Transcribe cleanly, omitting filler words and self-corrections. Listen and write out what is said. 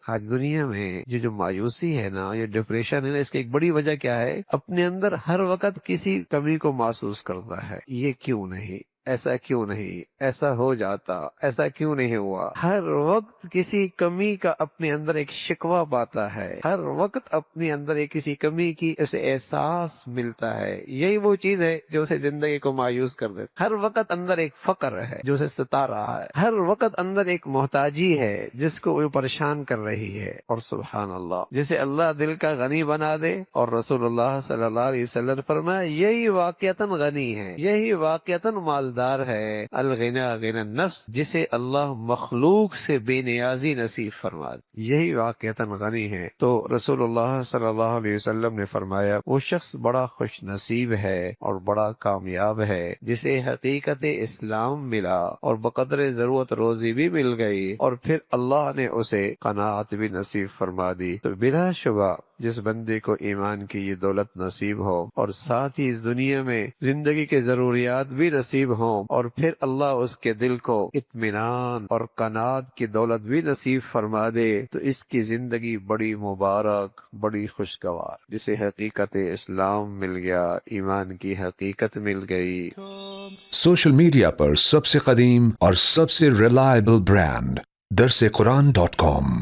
آج دنیا میں یہ جو مایوسی ہے نا، یہ ڈپریشن ہے نا، اس کی ایک بڑی وجہ کیا ہے؟ اپنے اندر ہر وقت کسی کمی کو محسوس کرتا ہے، یہ کیوں نہیں، ایسا کیوں نہیں، ایسا ہو جاتا، ایسا کیوں نہیں ہوا۔ ہر وقت کسی کمی کا اپنے اندر ایک شکوہ پاتا ہے، ہر وقت اپنے اندر ایک کسی کمی کی اسے احساس ملتا ہے۔ یہی وہ چیز ہے جو اسے زندگی کو مایوس کر دیتا ہے۔ ہر وقت اندر ایک فقر ہے جو اسے ستا رہا ہے، ہر وقت اندر ایک محتاجی ہے جس کو وہ پریشان کر رہی ہے۔ اور سبحان اللہ، جسے اللہ دل کا غنی بنا دے، اور رسول اللہ صلی اللہ علیہ وسلم فرمایا یہی واقعتاً غنی ہے، یہی واقعتاً مالدار ہے۔ الغنی غنی النفس، جسے اللہ مخلوق سے بے نیازی نصیب فرما دے، یہی واقعتاً غنی ہے۔ تو رسول اللہ صلی اللہ علیہ وسلم نے فرمایا وہ شخص بڑا خوش نصیب ہے اور بڑا کامیاب ہے جسے حقیقت اسلام ملا اور بقدر ضرورت روزی بھی مل گئی، اور پھر اللہ نے اسے قناعت بھی نصیب فرما دی۔ تو بلا شبہ جس بندے کو ایمان کی یہ دولت نصیب ہو، اور ساتھ ہی اس دنیا میں زندگی کے ضروریات بھی نصیب ہوں، اور پھر اللہ اس کے دل کو اطمینان اور قناعت کی دولت بھی نصیب فرما دے، تو اس کی زندگی بڑی مبارک، بڑی خوشگوار، جسے حقیقت اسلام مل گیا، ایمان کی حقیقت مل گئی۔ سوشل میڈیا پر سب سے قدیم اور سب سے ریلائبل برانڈ درس قرآن .com